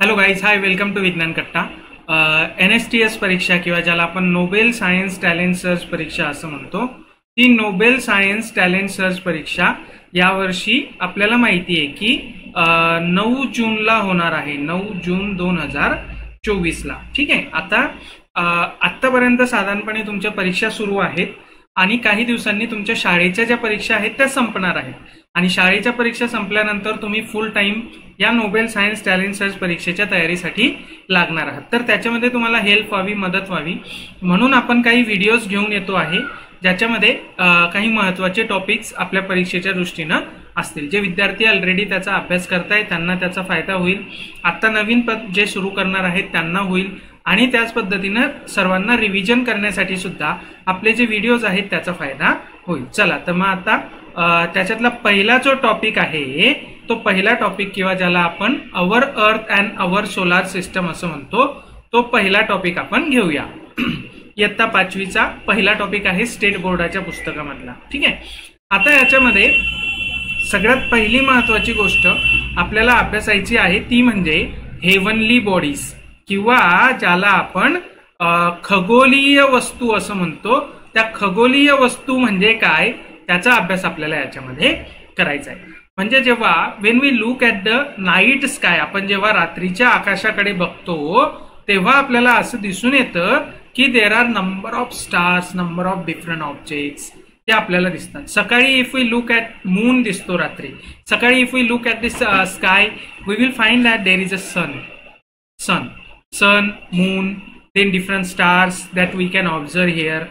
Hello guys, hi, welcome to Vigyan Katta. NSTS परीक्षा किंवा ज्याला आपण नोबेल सायन्स टॅलेंट सर्च परीक्षा असं म्हणतो, ती नोबेल सायन्स टॅलेंट सर्च परीक्षा यावर्षी आपल्याला माहिती आहे की 9 जूनला होणार आहे. 9 जून 2024ला. ठीक आहे. आता आतापर्यंत साधारणपणे तुमच्या परीक्षा सुरू आहेत आणि काही दिवसांनी तुमच्या शाळेच्या ज्या परीक्षा आहेत त्या संपणार आहेत आणि शाळेच्या परीक्षा संपल्यानंतर तुम्ही फुल टाइम या नोबेल सायन्स टॅलेंट सर्च परीक्षेच्या तयारीसाठी लागणार आहात. तर त्याच्यामध्ये तुम्हाला हेल्प व्हावी, मदत व्हावी म्हणून आपण काही व्हिडिओज घेऊन येतो आहे ज्याच्यामध्ये काही महत्त्वाचे टॉपिक्स आपल्या परीक्षेच्या दृष्टीनं असतील. जे विद्यार्थी ऑलरेडी त्याचा अभ्यास करतायत त्यांना त्याचा फायदा होईल, आता नवीन जे सुरू करणार आहेत त्यांना होईल आणि त्याच पद्धतीनं सर्वांना रिव्हिजन करण्यासाठी सुद्धा आपले जे व्हिडिओज आहेत त्याचा फायदा होईल. चला तर मग आता त्याच्यातला पहिला जो टॉपिक आहे तो पहिला टॉपिक किंवा ज्याला आपण अवर अर्थ अँड अवर सोलार सिस्टम असं म्हणतो, तो पहिला टॉपिक आपण घेऊया. इयत्ता 5वीचा पहिला टॉपिक आहे स्टेट बोर्डाच्या पुस्तकामधला. ठीक आहे. आता याच्यामध्ये सगळ्यात पहिली महत्वाची गोष्ट आपल्याला अभ्यासायची आहे ती म्हणजे हेवनली बॉडीज किंवा ज्याला आपण खगोलीय वस्तू असं म्हणतो. त्या खगोलीय वस्तू म्हणजे काय त्याचा अभ्यास आपल्याला याच्यामध्ये करायचा आहे. म्हणजे जेव्हा when we look at the night sky, आपण जेव्हा रात्रीच्या आकाशाकडे बघतो तेव्हा आपल्याला असं दिसून येतं की there are number of stars, number of different objects ते आपल्याला दिसतात. सकाळी if we look at moon दिसतो रात्री. सकाळी if we look at this sky we will find that there is a sun, moon, then different stars that we can observe here.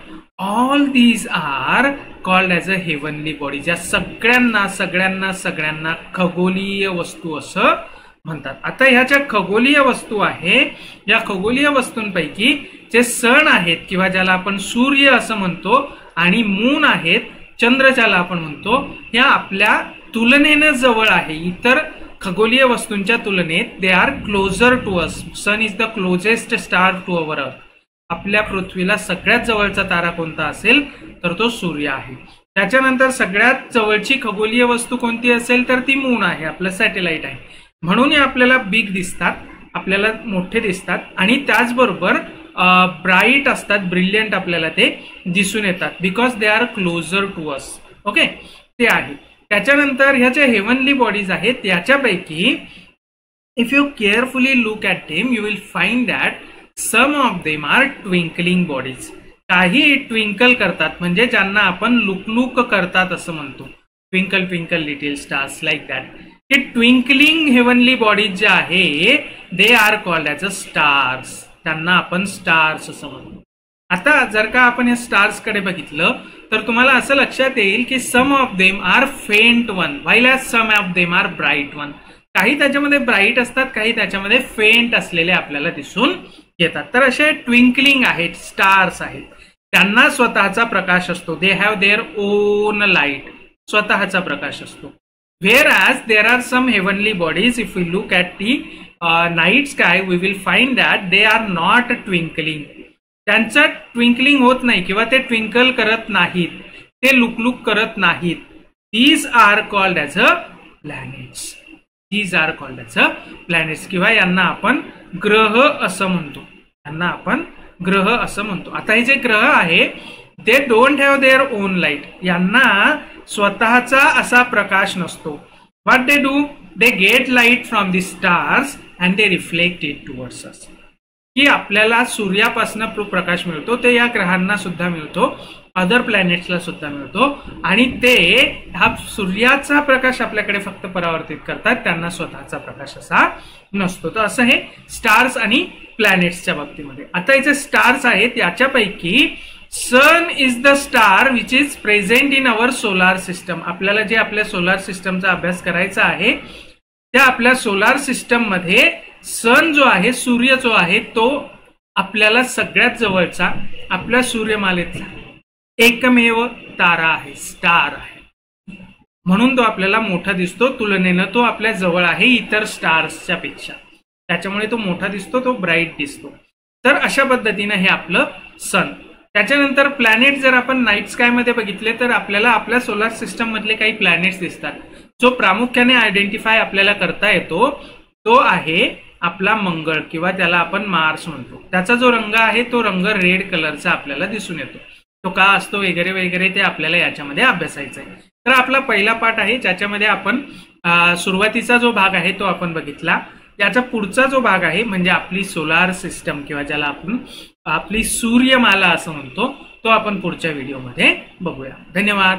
All these are called as a heavenly bodies. या सगळ्यांना खगोलीय वस्तू असं म्हणतात. आता ह्या ज्या खगोलीय वस्तू आहे या खगोलीय वस्तूंपैकी जे सन आहेत किंवा ज्याला आपण सूर्य असं म्हणतो आणि मून आहेत, चंद्र ज्याला आपण म्हणतो, ह्या आपल्या तुलनेनं जवळ आहे. इतर खगोलीय वस्तूंच्या तुलनेत they are closer to us. Sun is the closest star to our earth. आपल्या पृथ्वीला सगळ्यात जवळचा तारा कोणता असेल तर तो सूर्य आहे. त्याच्यानंतर सगळ्यात जवळची खगोलीय वस्तू कोणती असेल तर ती मून आहे, आपलं सॅटेलाइट आहे. म्हणून हे आपल्याला बिग दिसतात, आपल्याला मोठे दिसतात आणि त्याचबरोबर ब्राईट असतात, ब्रिलियंट आपल्याला ते दिसून येतात because they are closer to us. Okay, ते आहे. त्याच्यानंतर ह्या ज्या हेवनली बॉडीज आहेत याच्यापैकी if you carefully look at them you will find that some of them are twinkling bodies. काही ट्विंकल करतात म्हणजे ज्यांना आपण लुकलुक करतात असं म्हणतो. Twinkle twinkle little stars like that. हे ट्विंकलिंग हेवनली बॉडीज जे आहे they are called as a stars. त्यांना आपण स्टार्स असं म्हणतो. आता जर का आपण या स्टार्स कडे बघितलं तर तुम्हाला असं लक्षात येईल की some of them are faint one while as some of them are bright one. काही त्याच्यामध्ये ब्राईट असतात, काही त्याच्यामध्ये फेंट असलेले आपल्याला दिसून येतात. तर असे ट्विंकलिंग आहेत, स्टार्स आहेत, त्यांना स्वतःचा प्रकाश असतो. They have their own light, स्वतःचा प्रकाश असतो. Whereas there are some heavenly bodies if we look at the night sky we will find that they are not twinkling. त्यांचं ट्विंकलिंग होत नाही किंवा ते ट्विंकल करत नाहीत, ते लुकलुक करत नाहीत. These are called as a planets. These are called as a planets किंवा यांना आपण ग्रह असं म्हणतो. यांना आपण ग्रह असं म्हणतो. आता हे जे ग्रह आहे they don't have their own light. यांना स्वतःचा असा प्रकाश नसतो. What they do, they get light from the stars and they reflect it towards अस. की आपल्याला सूर्यापासून प्रकाश मिळतो, ते या ग्रहांना सुद्धा मिळतो, अदर प्लॅनेट्सला सुद्धा मिळतो आणि ते हा सूर्याचा प्रकाश आपल्याकडे फक्त परावर्तित करतात, त्यांना स्वतःचा प्रकाश असा नसतो. तर असं हे स्टार्स आणि प्लॅनेट्सच्या बाबतीमध्ये. आता इथे स्टार्स आहेत याच्यापैकी sun is the star which is present in our solar system. आपल्याला जे आपल्या सोलार सिस्टमचा अभ्यास करायचा आहे त्या आपल्या सोलार सिस्टम मध्ये सन जो आहे, सूर्य जो आहे, तो आपल्याला सगळ्यात जवळचा आपल्या सूर्यमालेतला एकमेव तारा आहे, स्टार आहे. म्हणून तो आपल्याला मोठा दिसतो, तुलनेनं तो आपल्या जवळ आहे इतर स्टार्सच्या पेक्षा. त्याच्यामुळे तो मोठा दिसतो, तो ब्राईट दिसतो. तर अशा पद्धतीनं हे आपलं सन. त्याच्यानंतर प्लॅनेट जर आपण नाईट स्काय मध्ये बघितले तर आपल्याला आपल्या सोलार सिस्टम मधले काही प्लॅनेट्स दिसतात. जो प्रामुख्याने आयडेंटिफाय आपल्याला करता येतो तो आहे आपला मंगळ किंवा त्याला आपण मार्स म्हणतो. त्याचा जो रंग आहे तो रंग रेड कलरचा आपल्याला दिसून येतो. तो का असतो वगैरे वगैरे ते आपल्याला याच्यामध्ये अभ्यासायचं आहे. तर आपला पहिला पाठ आहे ज्याच्यामध्ये आपण सुरुवातीचा जो भाग आहे तो आपण बघितला. याचा पुढचा जो भाग आहे म्हणजे आपली सोलार सिस्टम किंवा ज्याला आपण आपली सूर्यमाला असं म्हणतो तो आपण पुढच्या व्हिडिओमध्ये बघूया. धन्यवाद.